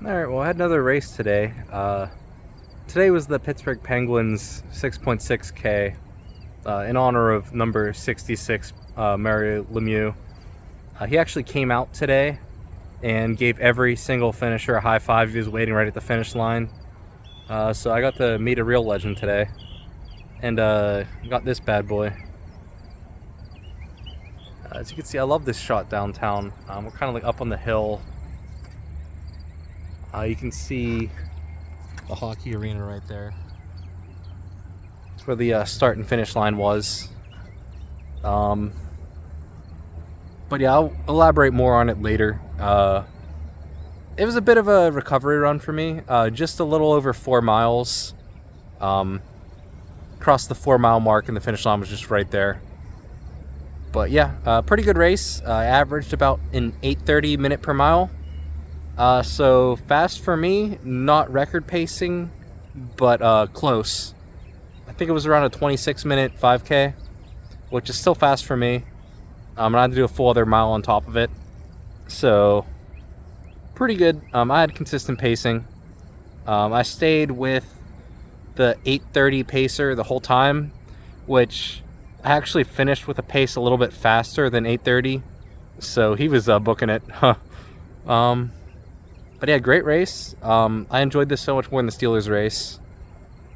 Alright, well, I had another race today. Today was the Pittsburgh Penguins 6.6K in honor of number 66, Mario Lemieux. He actually came out today and gave every single finisher a high five. He was waiting right at the finish line. So I got to meet a real legend today and got this bad boy. As you can see, I love this shot downtown. We're kind of like up on the hill. You can see the hockey arena right there. It's where the start and finish line was. But yeah, I'll elaborate more on it later. It was a bit of a recovery run for me. Just a little over 4 miles. Crossed the 4 mile mark and the finish line was just right there. But yeah, pretty good race. I averaged about an 8:30 minute per mile. So fast for me, not record pacing, but close. I think it was around a 26-minute 5K, which is still fast for me. I had to do a full other mile on top of it. So pretty good. I had consistent pacing. I stayed with the 8:30 pacer the whole time, which I actually finished with a pace a little bit faster than 8:30. So he was booking it. But yeah, great race. I enjoyed this so much more than the Steelers race.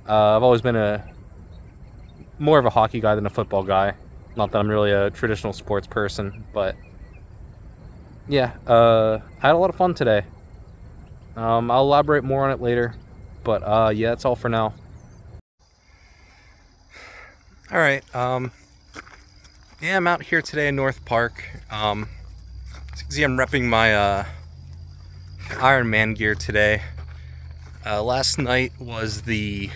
I've always been more of a hockey guy than a football guy. Not that I'm really a traditional sports person, but yeah, I had a lot of fun today. I'll elaborate more on it later, but yeah, that's all for now. All right. Yeah, I'm out here today in North Park. As you can see, I'm repping my Ironman gear today. Last night was the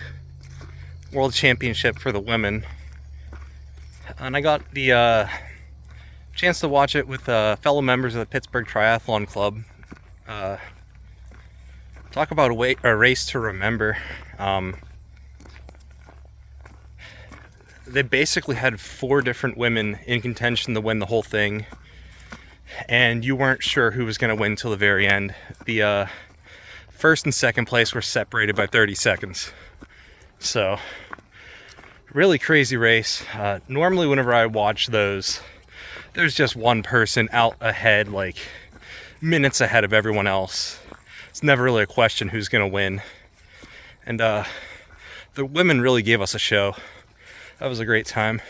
World Championship for the women, and I got the chance to watch it with fellow members of the Pittsburgh Triathlon Club. Talk about a race to remember. They basically had 4 different women in contention to win the whole thing, and you weren't sure who was going to win till the very end. The first and second place were separated by 30 seconds. So, really crazy race. Normally whenever I watch those, there's just one person out ahead, like minutes ahead of everyone else. It's never really a question who's going to win. And the women really gave us a show. That was a great time.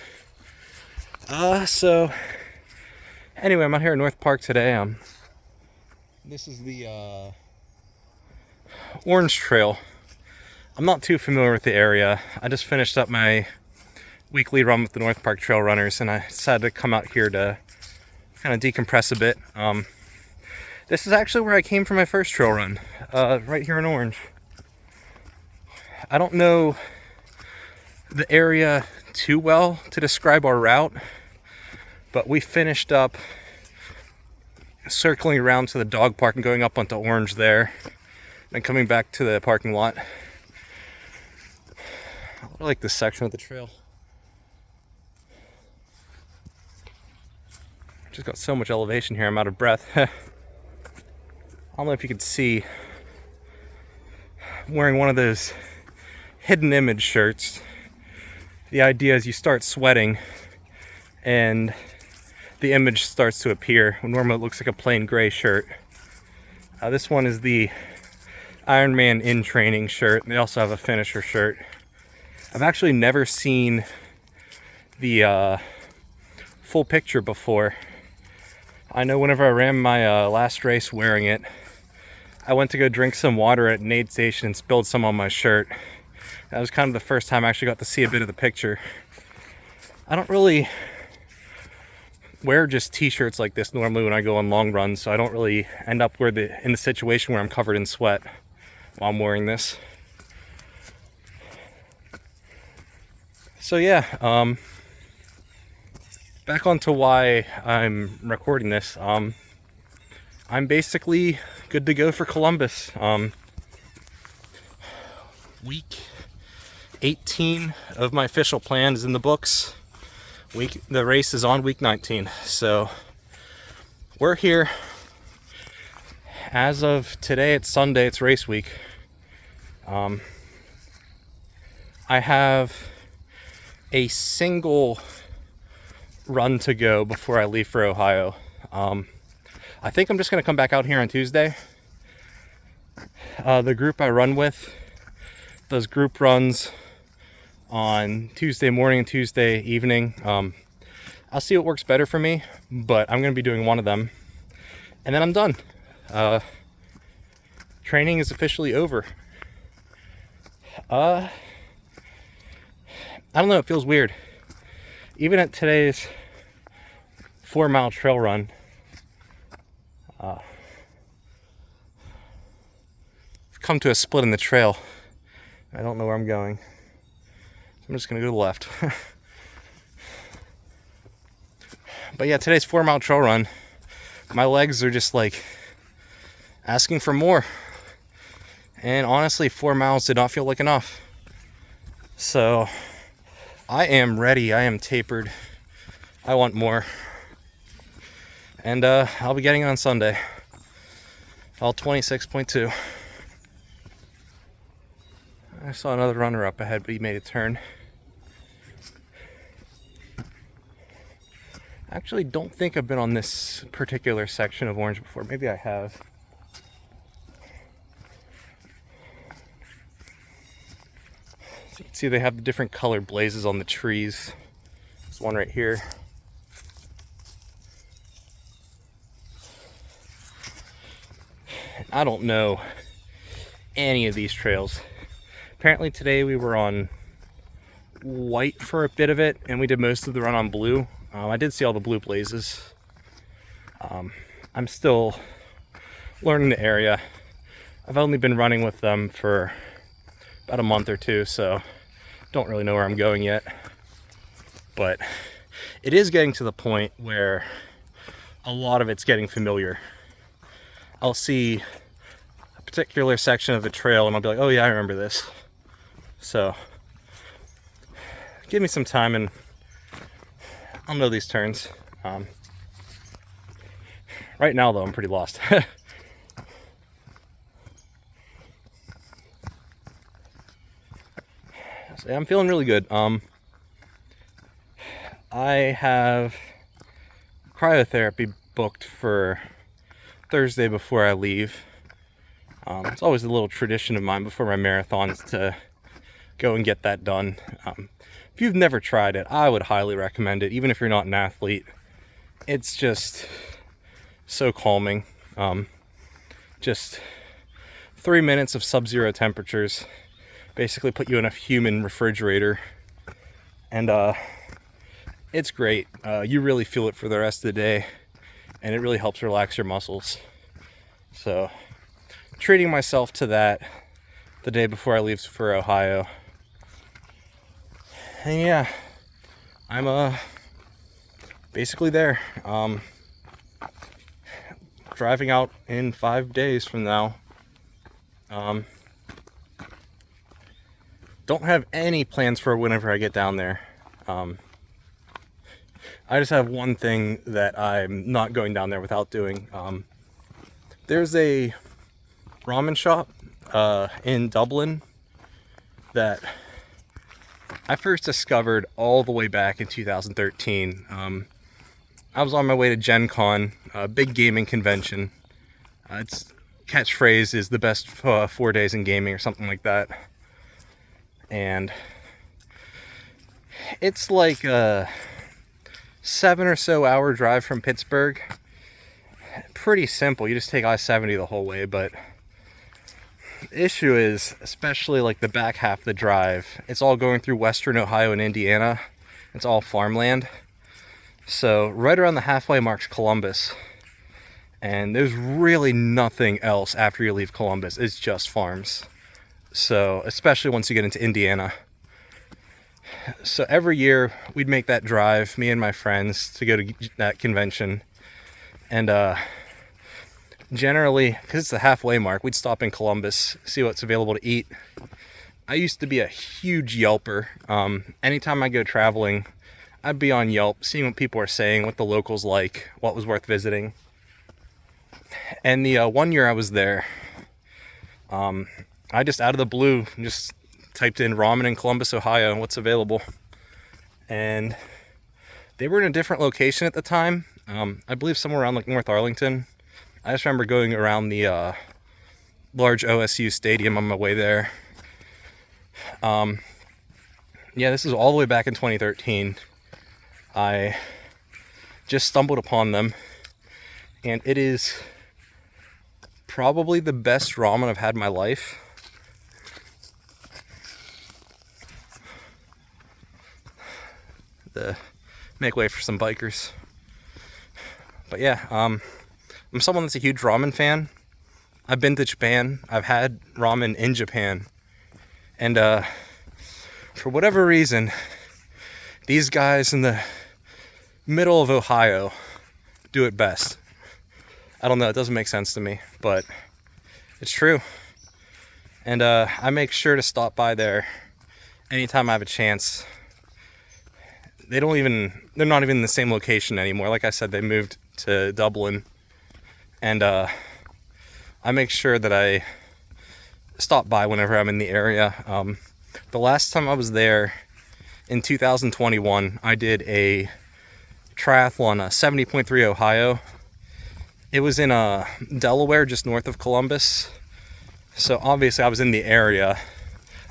So anyway, I'm out here in North Park today. This is the Orange Trail. I'm not too familiar with the area. I just finished up my weekly run with the North Park Trail Runners, and I decided to come out here to kind of decompress a bit. This is actually where I came for my first trail run, right here in Orange. I don't know the area too well to describe our route, but we finished up circling around to the dog park and going up onto Orange there, and coming back to the parking lot. I like this section of the trail. Just got so much elevation here, I'm out of breath. I don't know if you could see, I'm wearing one of those hidden image shirts. The idea is you start sweating and the image starts to appear. Normally it looks like a plain gray shirt. This one is the Ironman in training shirt. They also have a finisher shirt. I've actually never seen the full picture before. I know whenever I ran my last race wearing it, I went to go drink some water at an aid station and spilled some on my shirt. That was kind of the first time I actually got to see a bit of the picture. I don't really wear just t-shirts like this normally when I go on long runs, so I don't really end up in the situation where I'm covered in sweat while I'm wearing this. So yeah, back onto why I'm recording this. I'm basically good to go for Columbus. Week 18 of my official plan is in the books. The race is on week 19, so we're here. as of today, it's Sunday, it's race week. I have a single run to go before I leave for Ohio. I think I'm just going to come back out here on Tuesday. The group I run with does group runs on Tuesday morning and Tuesday evening. I'll see what works better for me, but I'm going to be doing one of them. And then I'm done. Training is officially over. I don't know, it feels weird. Even at today's 4-mile trail run, I've come to a split in the trail. I don't know where I'm going. So I'm just gonna go to the left. But yeah, today's 4-mile trail run, my legs are just like asking for more. And honestly, 4 miles did not feel like enough. So I am ready, I am tapered. I want more. And I'll be getting it on Sunday. All 26.2. I saw another runner up ahead, but he made a turn. I actually don't think I've been on this particular section of Orange before. Maybe I have. So you can see they have the different colored blazes on the trees. There's one right here. I don't know any of these trails. Apparently today we were on white for a bit of it, and we did most of the run on blue. I did see all the blue blazes. I'm still learning the area. I've only been running with them for about a month or two, so don't really know where I'm going yet. But it is getting to the point where a lot of it's getting familiar. I'll see a particular section of the trail and I'll be like, oh yeah, I remember this. So give me some time and I'll know these turns. Right now though, I'm pretty lost. So, yeah, I'm feeling really good. I have cryotherapy booked for Thursday before I leave. It's always a little tradition of mine before my marathons to go and get that done. If you've never tried it, I would highly recommend it, even if you're not an athlete. It's just so calming. Just 3 minutes of sub-zero temperatures basically put you in a human refrigerator, and it's great. You really feel it for the rest of the day, and it really helps relax your muscles. So treating myself to that the day before I leave for Ohio. And yeah, I'm basically there. Driving out in 5 days from now. Don't have any plans for whenever I get down there. I just have one thing that I'm not going down there without doing. There's a ramen shop in Dublin that I first discovered all the way back in 2013. I was on my way to Gen Con, a big gaming convention. Its catchphrase is the best 4 days in gaming or something like that. And it's like a 7 or so hour drive from Pittsburgh. Pretty simple, you just take I-70 the whole way, but the issue is, especially like the back half of the drive, it's all going through western Ohio and Indiana. It's all farmland. So right around the halfway mark's Columbus. And there's really nothing else after you leave Columbus. It's just farms. So, especially once you get into Indiana. So every year we'd make that drive, me and my friends, to go to that convention. And generally, because it's the halfway mark, we'd stop in Columbus, see what's available to eat. I used to be a huge Yelper. Anytime I go traveling, I'd be on Yelp, seeing what people are saying, what the locals like, what was worth visiting. And the 1 year I was there, I just out of the blue just typed in ramen in Columbus, Ohio, and what's available. And they were in a different location at the time. I believe somewhere around like North Arlington. I just remember going around the large OSU stadium on my way there. Yeah, this is all the way back in 2013. I just stumbled upon them, and it is probably the best ramen I've had in my life. Make way for some bikers. But yeah, I'm someone that's a huge ramen fan. I've been to Japan. I've had ramen in Japan. And for whatever reason, these guys in the middle of Ohio do it best. I don't know, it doesn't make sense to me, but it's true. And I make sure to stop by there anytime I have a chance. They're not even in the same location anymore. Like I said, they moved to Dublin. And I make sure that I stop by whenever I'm in the area. The last time I was there in 2021, I did a triathlon, 70.3 Ohio. It was in Delaware, just north of Columbus. So obviously I was in the area.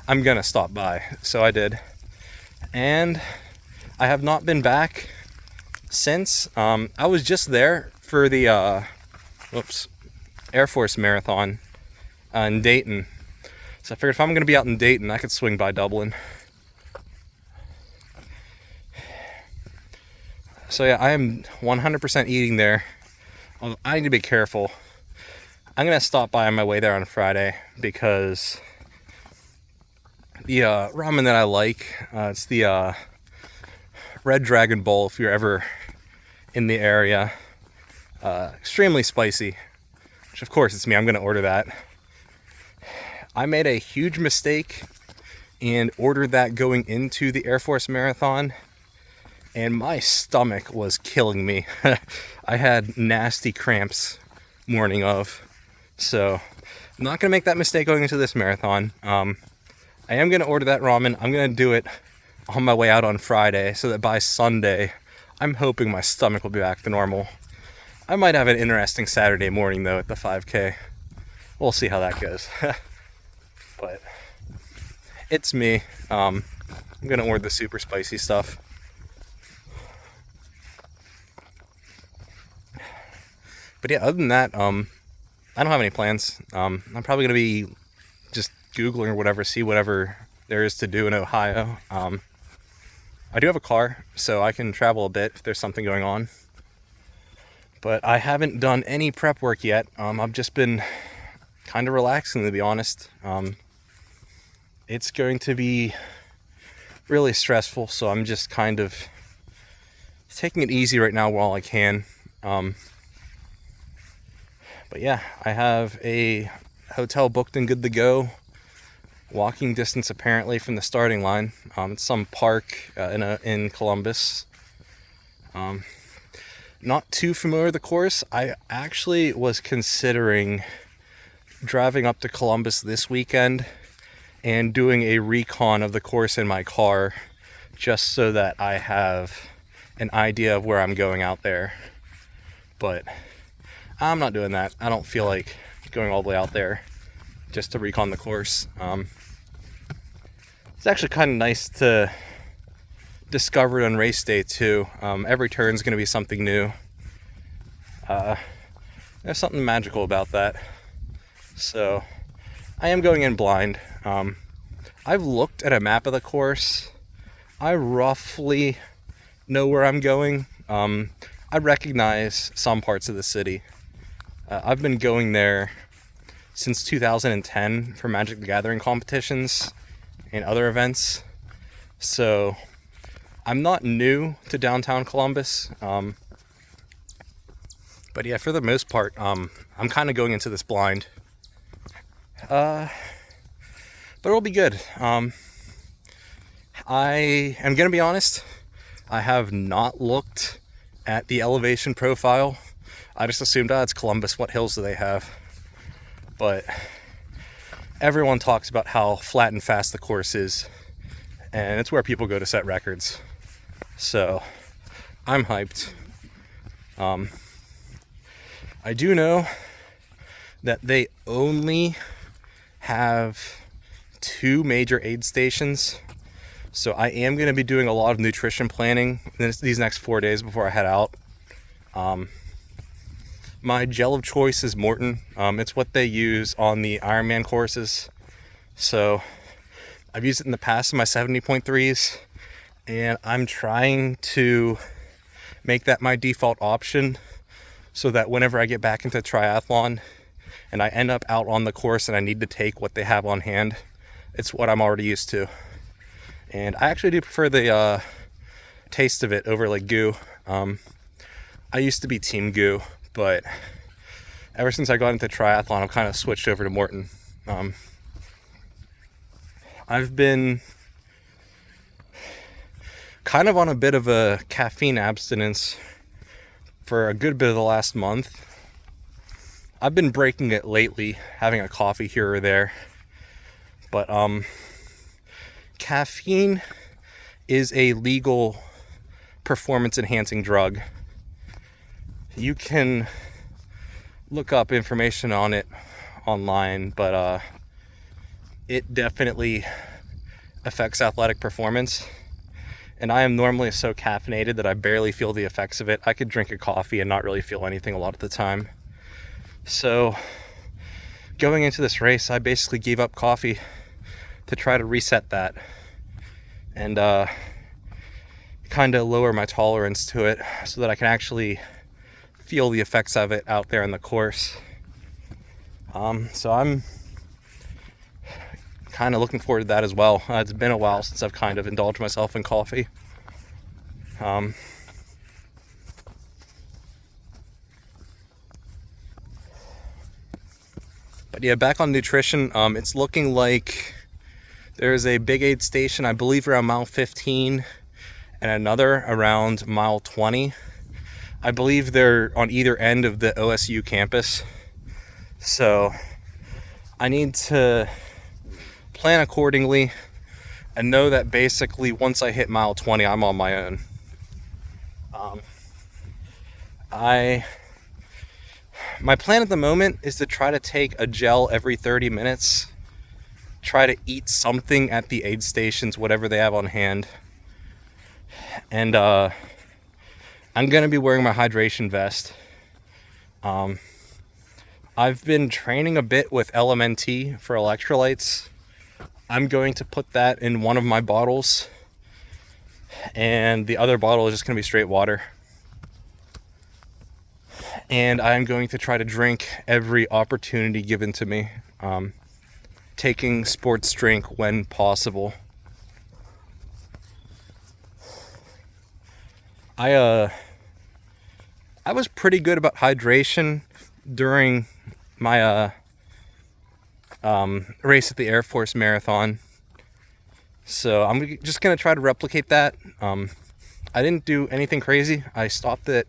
I'm gonna stop by. So I did. And I have not been back since. I was just there for the Air Force Marathon in Dayton. So I figured if I'm going to be out in Dayton, I could swing by Dublin. So yeah, I am 100% eating there. I need to be careful. I'm going to stop by on my way there on Friday because the ramen that I like, it's the Red Dragon Bowl, if you're ever in the area. Extremely spicy, which of course it's me, I'm going to order that. I made a huge mistake and ordered that going into the Air Force Marathon, and my stomach was killing me. I had nasty cramps morning of, so I'm not going to make that mistake going into this marathon. I am going to order that ramen. I'm going to do it on my way out on Friday so that by Sunday, I'm hoping my stomach will be back to normal. I might have an interesting Saturday morning though at the 5K. We'll see how that goes. But it's me. I'm gonna order the super spicy stuff. But yeah, other than that, I don't have any plans. I'm probably gonna be just Googling or whatever, see whatever there is to do in Ohio. I do have a car, so I can travel a bit if there's something going on. But I haven't done any prep work yet. I've just been kind of relaxing, to be honest. It's going to be really stressful, so I'm just kind of taking it easy right now while I can. But yeah, I have a hotel booked and good to go. Walking distance apparently from the starting line. It's some park in Columbus. Not too familiar with the course. I actually was considering driving up to Columbus this weekend and doing a recon of the course in my car, just so that I have an idea of where I'm going out there. But I'm not doing that. I don't feel like going all the way out there just to recon the course. It's actually kind of nice to discover it on race day too. Every turn is going to be something new. There's something magical about that. So I am going in blind. I've looked at a map of the course. I roughly know where I'm going. I recognize some parts of the city. I've been going there since 2010 for Magic the Gathering competitions and other events. So I'm not new to downtown Columbus. But yeah, for the most part, I'm kind of going into this blind. But it'll be good. I am going to be honest, I have not looked at the elevation profile. I just assumed, it's Columbus, what hills do they have? But everyone talks about how flat and fast the course is, and it's where people go to set records. So I'm hyped. I do know that they only have 2 major aid stations, so I am going to be doing a lot of nutrition planning these next 4 days before I head out. My gel of choice is Morton. It's what they use on the Ironman courses, so I've used it in the past in my 70.3s, and I'm trying to make that my default option so that whenever I get back into triathlon and I end up out on the course and I need to take what they have on hand, it's what I'm already used to. And I actually do prefer the taste of it over like goo. I used to be team goo, but ever since I got into triathlon, I've kind of switched over to Morton. I've been kind of on a bit of a caffeine abstinence for a good bit of the last month. I've been breaking it lately, having a coffee here or there. But caffeine is a legal performance enhancing drug. You can look up information on it online, but it definitely affects athletic performance. And I am normally so caffeinated that I barely feel the effects of it. I could drink a coffee and not really feel anything a lot of the time. So going into this race, I basically gave up coffee to try to reset that and kind of lower my tolerance to it so that I can actually feel the effects of it out there in the course. So I'm kind of looking forward to that as well. It's been a while since I've kind of indulged myself in coffee. But yeah, back on nutrition, it's looking like there's a big aid station, I believe around mile 15 and another around mile 20. I believe they're on either end of the OSU campus. So I need to plan accordingly and know that basically once I hit mile 20, I'm on my own. My plan at the moment is to try to take a gel every 30 minutes, try to eat something at the aid stations, whatever they have on hand. And I'm going to be wearing my hydration vest. I've been training a bit with LMNT for electrolytes. I'm going to put that in one of my bottles, and the other bottle is just going to be straight water. And I'm going to try to drink every opportunity given to me, taking sports drink when possible. I was pretty good about hydration during my race at the Air Force Marathon, so I'm just gonna try to replicate that. I didn't do anything crazy. I stopped at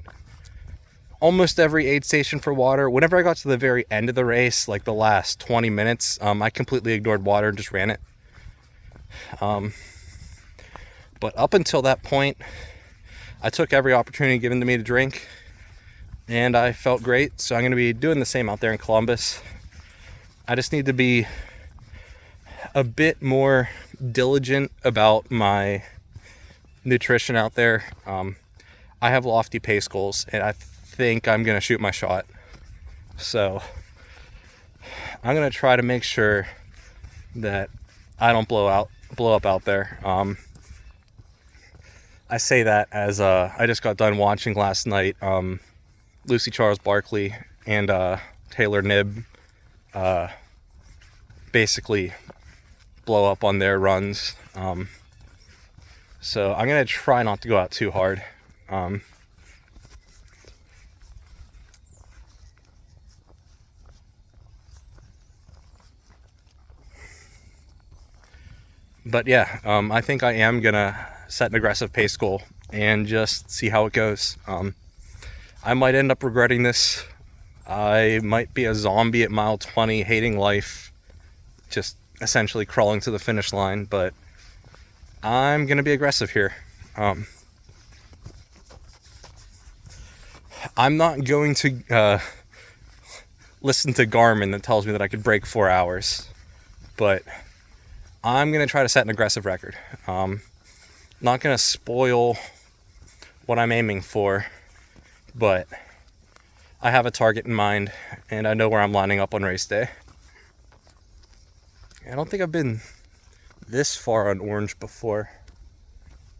almost every aid station for water. Whenever I got to the very end of the race, like the last 20 minutes, I completely ignored water and just ran it. But up until that point, I took every opportunity given to me to drink, and I felt great. So I'm going to be doing the same out there in Columbus. I just need to be a bit more diligent about my nutrition out there. I have lofty pace goals, and I think I'm going to shoot my shot. So I'm going to try to make sure that I don't blow up out there. I say that as I just got done watching last night Lucy Charles Barkley and Taylor Knibb basically blow up on their runs. So I'm going to try not to go out too hard. But yeah, I think I am going to set an aggressive pace goal and just see how it goes. I might end up regretting this. I might be a zombie at mile 20, hating life, just essentially crawling to the finish line, but I'm going to be aggressive here. I'm not going to listen to Garmin that tells me that I could break 4 hours, but I'm going to try to set an aggressive record. Not going to spoil what I'm aiming for, but I have a target in mind, and I know where I'm lining up on race day. I don't think I've been this far on Orange before.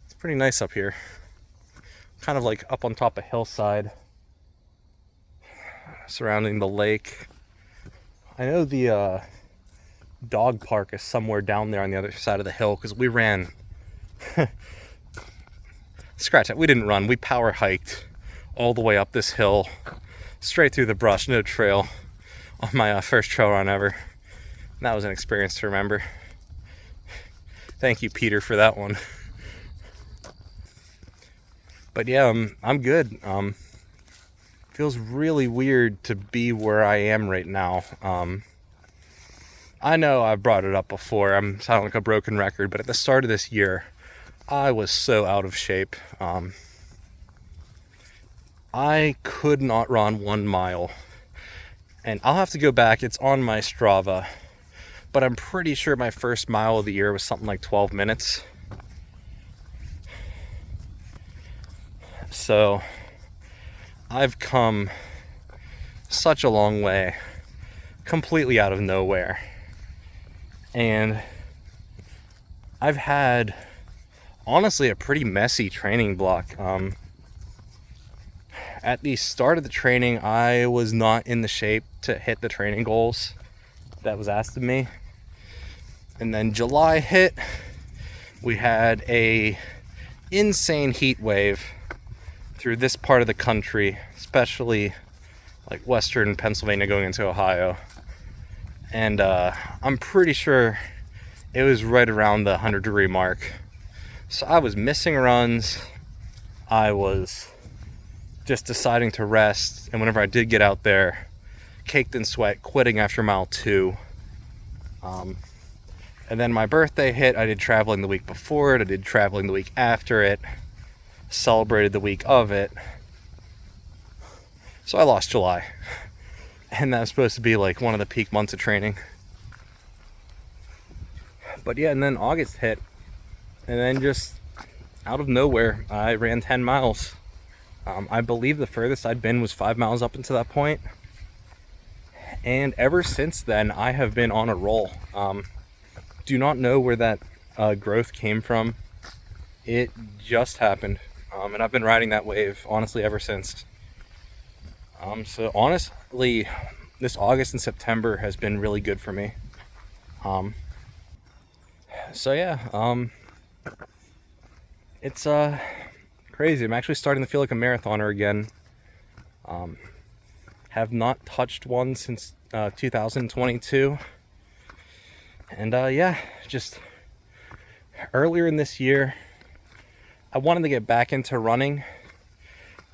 It's pretty nice up here. Kind of like up on top of hillside, surrounding the lake. I know the dog park is somewhere down there on the other side of the hill, because we ran scratch that. We didn't run. We power hiked all the way up this hill, straight through the brush, no trail, on my first trail run ever. And that was an experience to remember. Thank you, Peter, for that one. But yeah, I'm good. Feels really weird to be where I am right now. I know I've brought it up before. I'm sounding like a broken record, but at the start of this year, I was so out of shape. I could not run 1 mile. And I'll have to go back. It's on my Strava. But I'm pretty sure my first mile of the year was something like 12 minutes. So I've come such a long way, completely out of nowhere. And I've had, honestly, a pretty messy training block. At the start of the training, I was not in the shape to hit the training goals that was asked of me. And then July hit. We had a insane heat wave through this part of the country, especially like western Pennsylvania going into Ohio. And I'm pretty sure it was right around the 100-degree mark. So I was missing runs. I was just deciding to rest. And whenever I did get out there, caked in sweat, quitting after mile 2. And then my birthday hit. I did traveling the week before it. I did traveling the week after it. Celebrated the week of it. So I lost July. And that was supposed to be like one of the peak months of training. But yeah, and then August hit. And then just out of nowhere, I ran 10 miles. I believe the furthest I'd been was 5 miles up until that point. And ever since then, I have been on a roll. Do not know where that growth came from. It just happened. And I've been riding that wave, honestly, ever since. So honestly, this August and September has been really good for me. So yeah, it's crazy. I'm actually starting to feel like a marathoner again. Have not touched one since 2022. And yeah, just earlier in this year, I wanted to get back into running.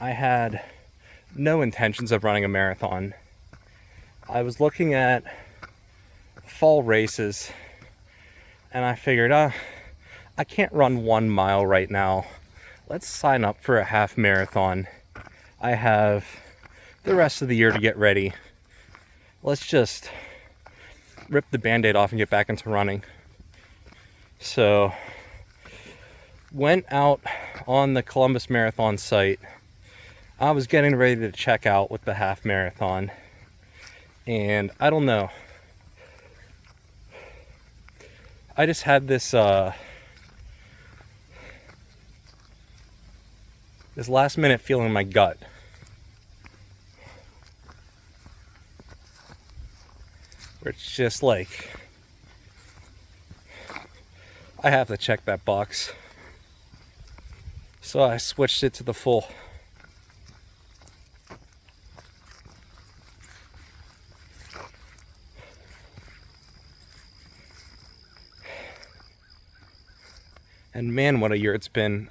I had no intentions of running a marathon. I was looking at fall races, and I figured, I can't run 1 mile right now. Let's sign up for a half marathon. I have the rest of the year to get ready. Let's just rip the band-aid off and get back into running. So went out on the Columbus Marathon site. I was getting ready to check out with the half marathon, and I don't know, I just had this this last minute feeling in my gut. Where it's just like, I have to check that box. So I switched it to the full. And man, what a year it's been.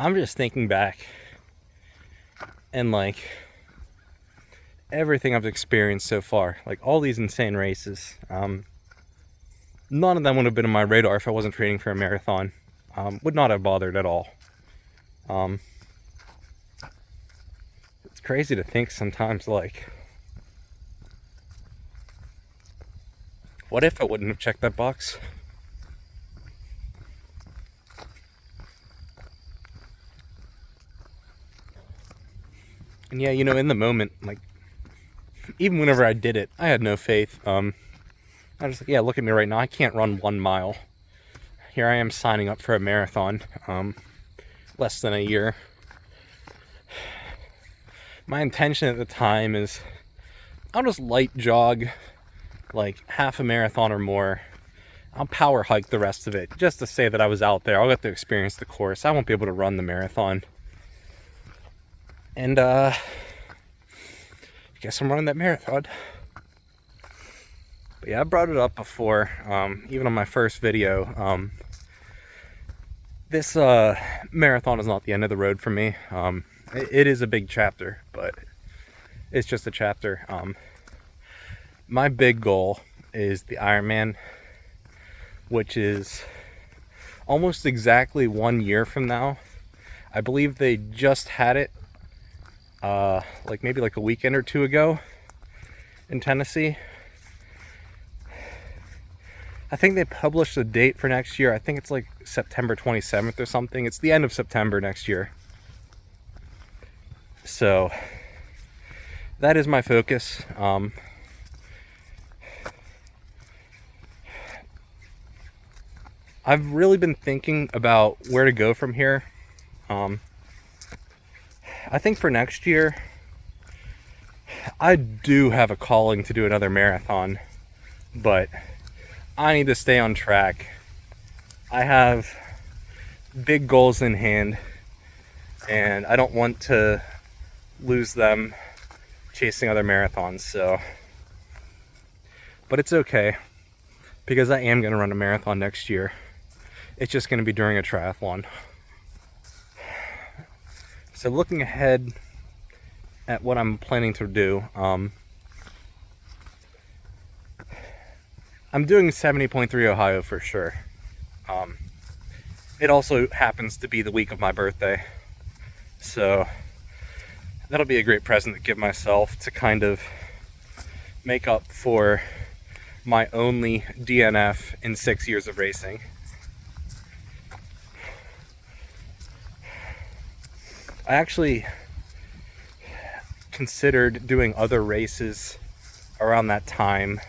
I'm just thinking back and like everything I've experienced so far, like all these insane races. None of them would have been on my radar if I wasn't training for a marathon. Would not have bothered at all. It's crazy to think sometimes, like, what if I wouldn't have checked that box? And yeah, you know, in the moment, like, even whenever I did it, I had no faith. I was like, yeah, look at me right now. I can't run 1 mile. Here I am signing up for a marathon, less than a year. My intention at the time is I'll just light jog like half a marathon or more. I'll power hike the rest of it just to say that I was out there. I'll get to experience the course. I won't be able to run the marathon. And I guess I'm running that marathon. But yeah, I brought it up before, even on my first video. This marathon is not the end of the road for me. It is a big chapter, but it's just a chapter. My big goal is the Ironman, which is almost exactly 1 year from now. I believe they just had it like maybe like a weekend or two ago in Tennessee. I think they published a date for next year. I think it's like September 27th or something. It's the end of September next year. So that is my focus. I've really been thinking about where to go from here. I think for next year, I do have a calling to do another marathon, but I need to stay on track. I have big goals in hand, and I don't want to lose them chasing other marathons. So, but it's okay, because I am going to run a marathon next year. It's just going to be during a triathlon. So looking ahead at what I'm planning to do, I'm doing 70.3 Ohio for sure. It also happens to be the week of my birthday, so that'll be a great present to give myself to kind of make up for my only DNF in 6 years of racing. I actually considered doing other races around that time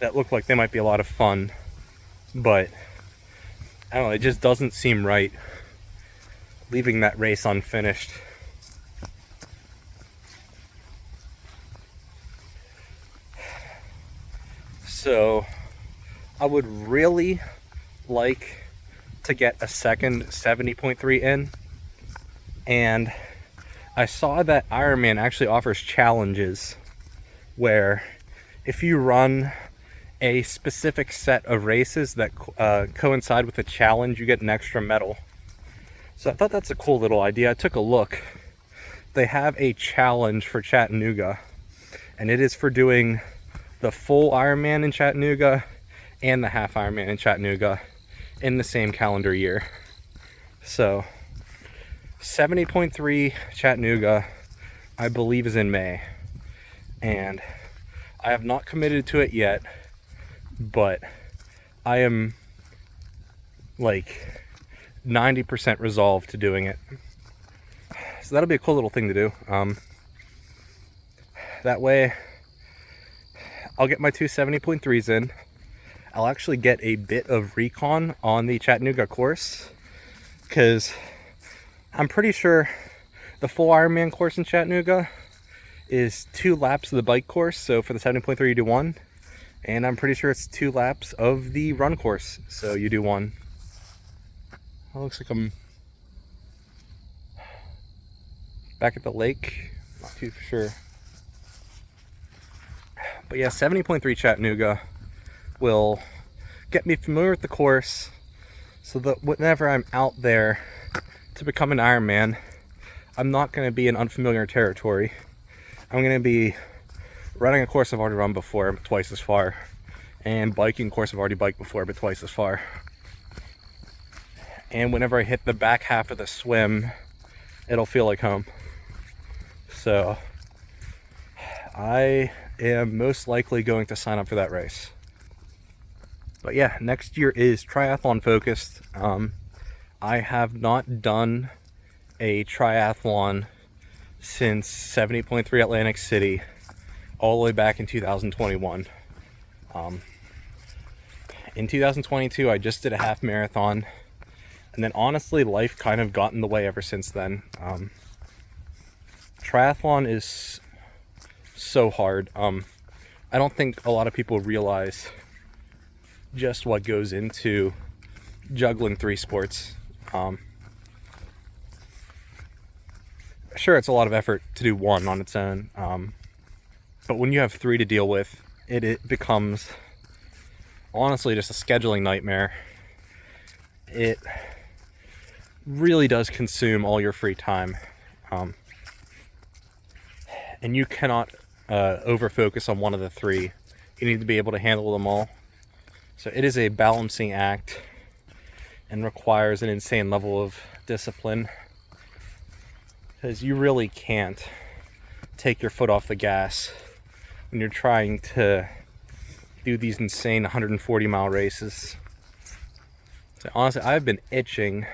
that looked like they might be a lot of fun, but I don't know, it just doesn't seem right leaving that race unfinished. So I would really like to get a second 70.3 in, and I saw that Ironman actually offers challenges where if you run a specific set of races that coincide with a challenge, you get an extra medal. So I thought that's a cool little idea. I took a look. They have a challenge for Chattanooga, and it is for doing the full Ironman in Chattanooga and the half Ironman in Chattanooga in the same calendar year. So 70.3 Chattanooga, I believe, is in May, and I have not committed to it yet, but I am like 90% resolved to doing it. So that'll be a cool little thing to do. That way I'll get my two 70.3s in. I'll actually get a bit of recon on the Chattanooga course, because I'm pretty sure the full Ironman course in Chattanooga is 2 laps of the bike course. So for the 70.3 you do 1, and I'm pretty sure it's 2 laps of the run course, so you do 1. It looks like I'm back at the lake, not too sure. But yeah, 70.3 Chattanooga will get me familiar with the course, so that whenever I'm out there to become an Ironman, I'm not going to be in unfamiliar territory. I'm going to be running a course I've already run before, but twice as far, and biking a course I've already biked before, but twice as far. And whenever I hit the back half of the swim, it'll feel like home. So I am most likely going to sign up for that race. But yeah, next year is triathlon focused. I have not done a triathlon since 70.3 Atlantic City, all the way back in 2021. In 2022, I just did a half marathon, and then honestly, life kind of got in the way ever since then. Triathlon is so hard. I don't think a lot of people realize just what goes into juggling 3 sports. Sure, it's a lot of effort to do one on its own, but when you have 3 to deal with, it becomes honestly just a scheduling nightmare. It really does consume all your free time, and you cannot over-focus on one of the 3. You need to be able to handle them all. So it is a balancing act and requires an insane level of discipline, because you really can't take your foot off the gas when you're trying to do these insane 140-mile races. So honestly, I've been itching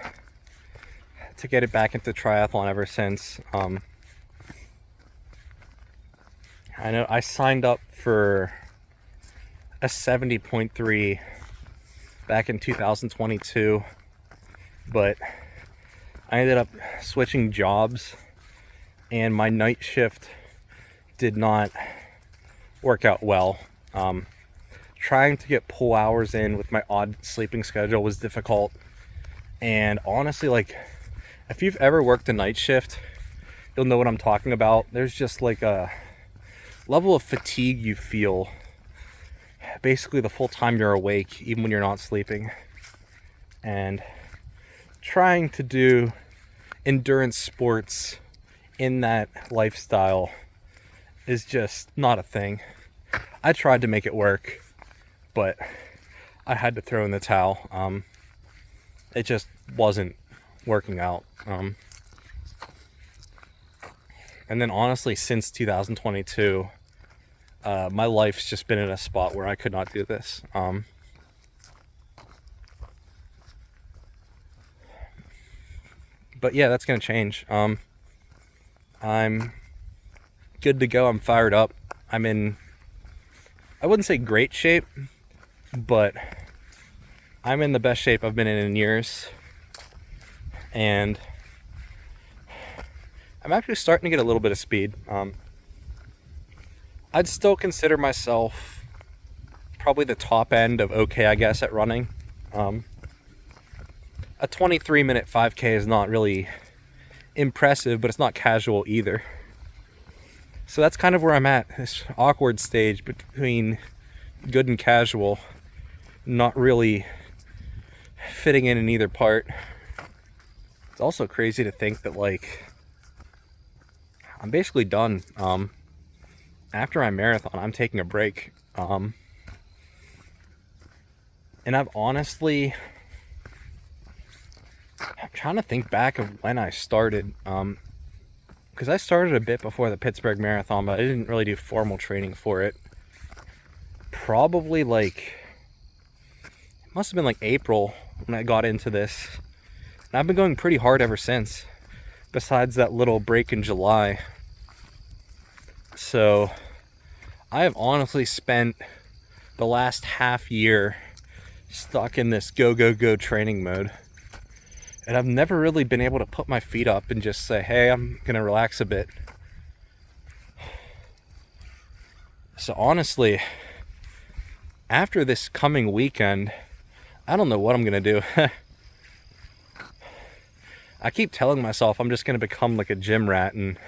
to get it back into triathlon ever since. I know I signed up for a 70.3 back in 2022, but I ended up switching jobs, and my night shift did not work out well. Trying to get pull hours in with my odd sleeping schedule was difficult, and honestly, like, if you've ever worked a night shift, you'll know what I'm talking about. There's just like a level of fatigue you feel basically the full time you're awake, even when you're not sleeping. And trying to do endurance sports in that lifestyle is just not a thing. I tried to make it work, but I had to throw in the towel. It just wasn't working out. And then honestly, since 2022, my life's just been in a spot where I could not do this. But yeah, that's going to change. I'm good to go. I'm fired up. I'm in, I wouldn't say great shape, but I'm in the best shape I've been in years. And I'm actually starting to get a little bit of speed. I'd still consider myself probably the top end of okay, I guess, at running. A 23-minute 5K is not really impressive, but it's not casual either. So that's kind of where I'm at, this awkward stage between good and casual, not really fitting in either part. It's also crazy to think that, like, I'm basically done. After my marathon, I'm taking a break. And I've honestly, I'm trying to think back of when I started. Because I started a bit before the Pittsburgh Marathon, but I didn't really do formal training for it. Probably like, it must have been like April when I got into this. And I've been going pretty hard ever since, besides that little break in July. So I have honestly spent the last half year stuck in this go, go, go training mode. And I've never really been able to put my feet up and just say, hey, I'm going to relax a bit. So honestly, after this coming weekend, I don't know what I'm going to do. I keep telling myself I'm just going to become like a gym rat and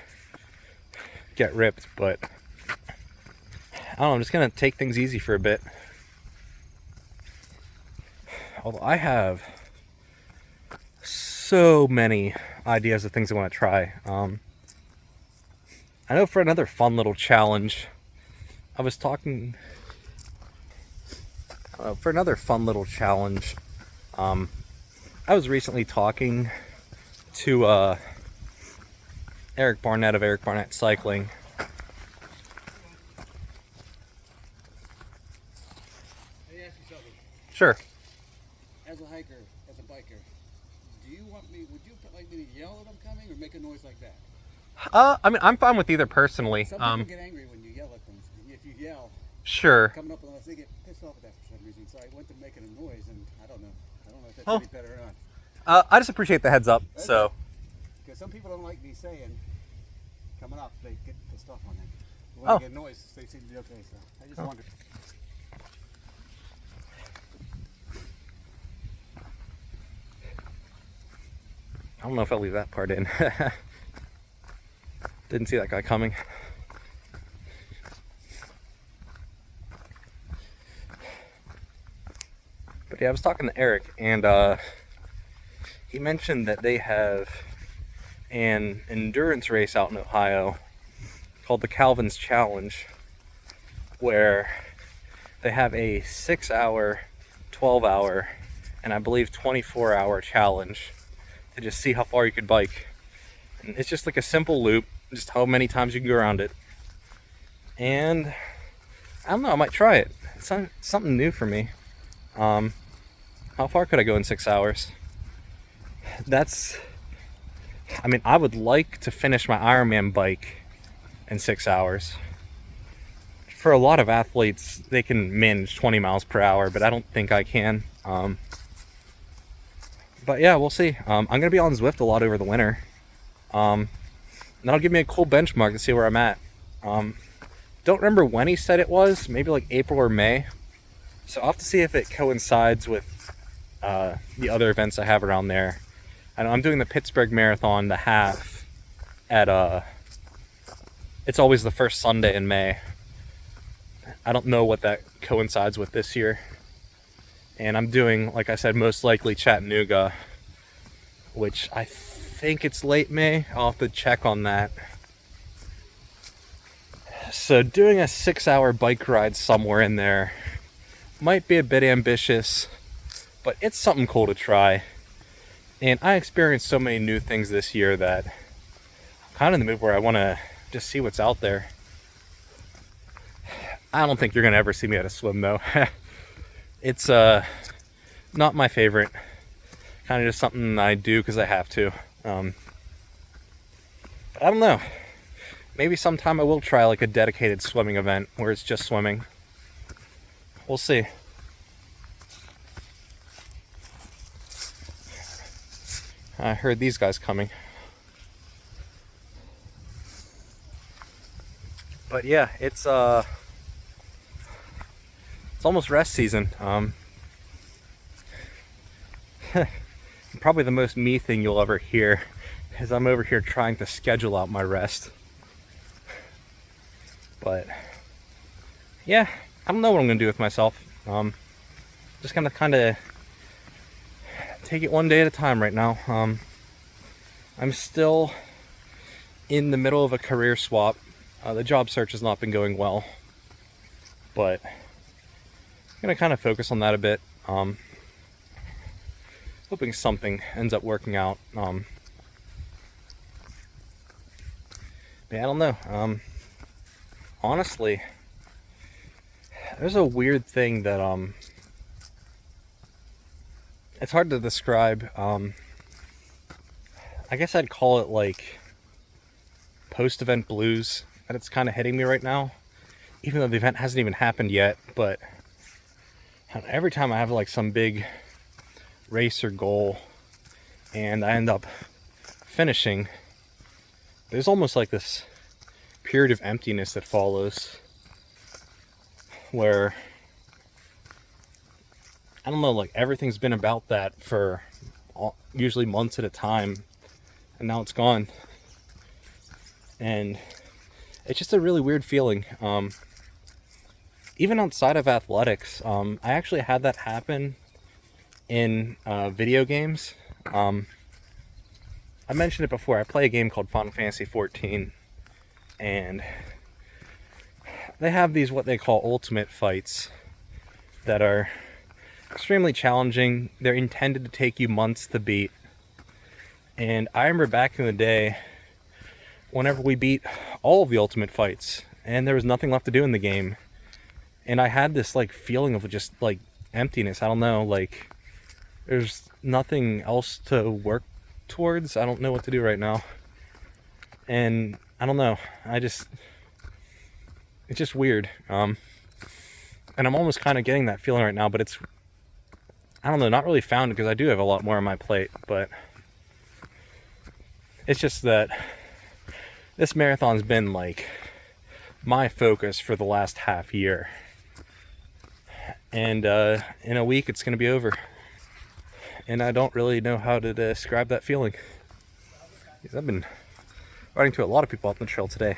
get ripped, but I don't know, I'm just going to take things easy for a bit. Although I have so many ideas of things I want to try. I know for another fun little challenge, I was talking. For another fun little challenge, I was recently talking to Eric Barnett of Eric Barnett Cycling. Let me ask you something. Sure. As a hiker, as a biker, do you want me? Would you like me to yell at them coming or make a noise like that? I mean, I'm fine with either personally. Some people get angry when you yell at them. If you yell, Sure. coming up on us, they get pissed off at that for some reason. So I went to making a noise, and I don't know if that's any better or not. I just appreciate the heads up. Okay. So. Because some people don't like me saying coming up, they get pissed off on that. But when Oh. I get a noise, they seem to be okay. So I just wondered. I don't know if I'll leave that part in. Didn't see that guy coming. But yeah, I was talking to Eric, and he mentioned that they have an endurance race out in Ohio called the Calvin's Challenge, where they have a 6-hour, 12-hour, and I believe 24-hour challenge to just see how far you could bike. And it's just like a simple loop, just how many times you can go around it. And I don't know, I might try it. It's something new for me. How far could I go in 6 hours? I mean, I would like to finish my Ironman bike in 6 hours. For a lot of athletes, they can manage 20 miles per hour, but I don't think I can. But yeah, we'll see. I'm going to be on Zwift a lot over the winter. That'll give me a cool benchmark to see where I'm at. Don't remember when he said it was, maybe like April or May. So I'll have to see if it coincides with the other events I have around there. I know I'm doing the Pittsburgh Marathon, the half, at it's always the first Sunday in May. I don't know what that coincides with this year. And I'm doing, like I said, most likely Chattanooga, which I think it's late May. I'll have to check on that. So doing a 6-hour bike ride somewhere in there might be a bit ambitious, but it's something cool to try. And I experienced so many new things this year that I'm kind of in the mood where I want to just see what's out there. I don't think you're going to ever see me at a swim, though. It's not my favorite. Kind of just something I do because I have to. But I don't know. Maybe sometime I will try like a dedicated swimming event where it's just swimming. We'll see. I heard these guys coming. But yeah, it's almost rest season. Probably the most me thing you'll ever hear is I'm over here trying to schedule out my rest. But yeah, I don't know what I'm gonna do with myself. Just gonna kind of take it one day at a time right now. I'm still in the middle of a career swap. The job search has not been going well, but I'm gonna kind of focus on that a bit. Hoping something ends up working out. Yeah, I don't know. Honestly, there's a weird thing that it's hard to describe. I guess I'd call it like post-event blues that it's kind of hitting me right now, even though the event hasn't even happened yet. But every time I have like some big race or goal and I end up finishing, there's almost like this period of emptiness that follows where I don't know, like everything's been about that for usually months at a time, and now it's gone. And it's just a really weird feeling. Even outside of athletics, I actually had that happen in video games. I mentioned it before, I play a game called Final Fantasy 14, and they have these what they call ultimate fights that are extremely challenging. They're intended to take you months to beat. And I remember back in the day, whenever we beat all of the ultimate fights, and there was nothing left to do in the game, and I had this like feeling of just like emptiness. I don't know, like there's nothing else to work towards. I don't know what to do right now, and I don't know. It's just weird. And I'm almost kind of getting that feeling right now, but it's, I don't know, not really found, because I do have a lot more on my plate, but it's just that this marathon's been like my focus for the last half year. And in a week it's going to be over. And I don't really know how to describe that feeling, because I've been riding to a lot of people out on the trail today.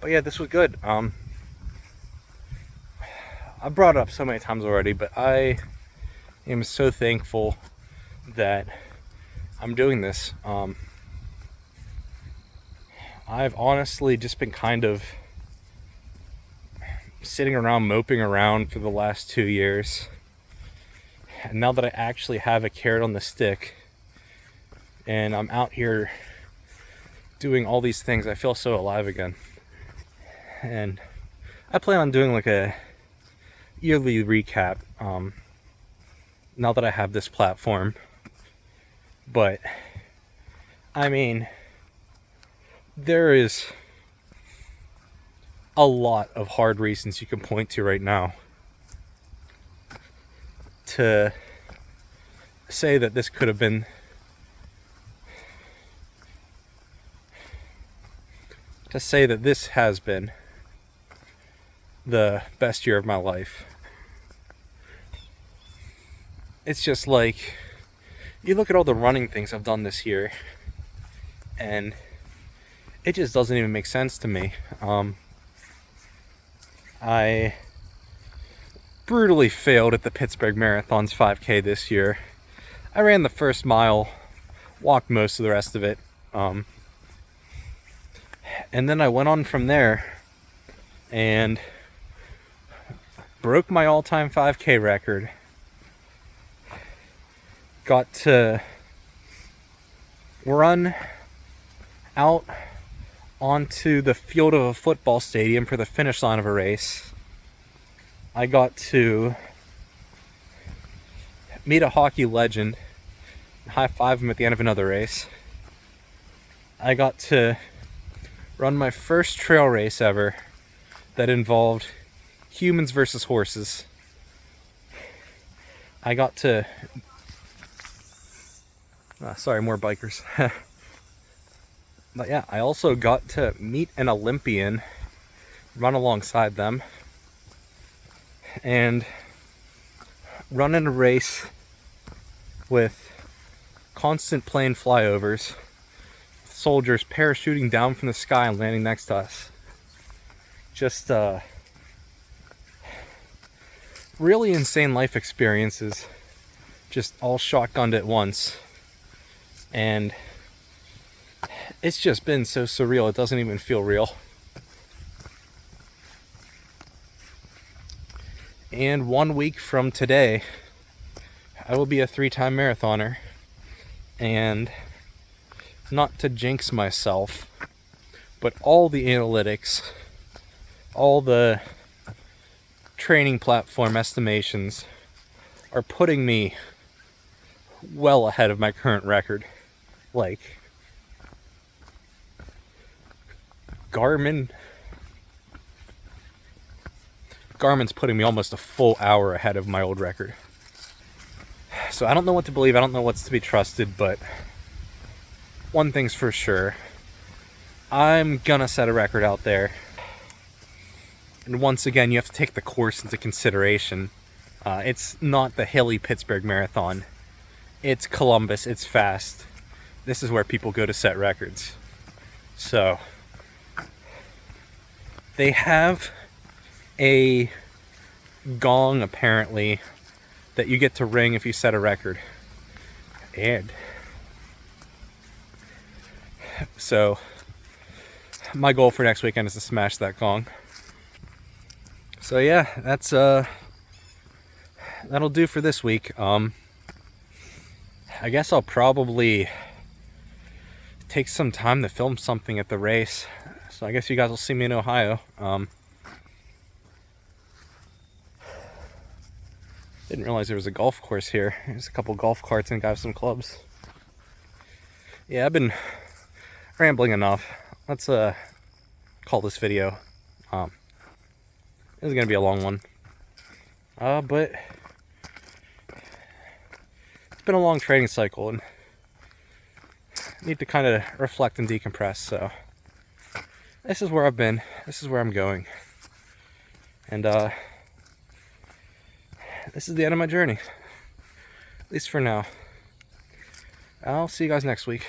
But yeah, this was good. I brought it up so many times already, but I am so thankful that I'm doing this. I've honestly just been kind of sitting around moping around for the last 2 years. And now that I actually have a carrot on the stick and I'm out here doing all these things, I feel so alive again. And I plan on doing like a yearly recap now that I have this platform. But I mean, there is a lot of hard reasons you can point to right now to say that this could have been this has been the best year of my life. It's just like, you look at all the running things I've done this year, and it just doesn't even make sense to me. I brutally failed at the Pittsburgh Marathon's 5K this year. I ran the first mile, walked most of the rest of it, and then I went on from there and broke my all-time 5K record. Got to run out onto the field of a football stadium for the finish line of a race. I got to meet a hockey legend, high-five him at the end of another race. I got to run my first trail race ever that involved humans versus horses. I got to... sorry, more bikers. But yeah, I also got to meet an Olympian, run alongside them, and run in a race with constant plane flyovers, soldiers parachuting down from the sky and landing next to us. Just really insane life experiences, just all shotgunned at once. And it's just been so surreal, it doesn't even feel real. And 1 week from today, I will be a 3-time marathoner. And not to jinx myself, but all the analytics, all the training platform estimations are putting me well ahead of my current record. Like, Garmin's putting me almost a full hour ahead of my old record. So I don't know what to believe, I don't know what's to be trusted, but one thing's for sure, I'm gonna set a record out there. And once again, you have to take the course into consideration. It's not the hilly Pittsburgh Marathon. It's Columbus, it's fast. this is where people go to set records. So they have a gong apparently that you get to ring if you set a record. And so my goal for next weekend is to smash that gong. So yeah, that's that'll do for this week. I guess I'll probably take some time to film something at the race. So I guess you guys will see me in Ohio. Didn't realize there was a golf course here. There's a couple golf carts and guys some clubs. Yeah, I've been rambling enough. Let's call this video. This is gonna be a long one. But it's been a long training cycle and I need to kind of reflect and decompress. So this is where I've been. This is where I'm going. And this is the end of my journey. At least for now. I'll see you guys next week.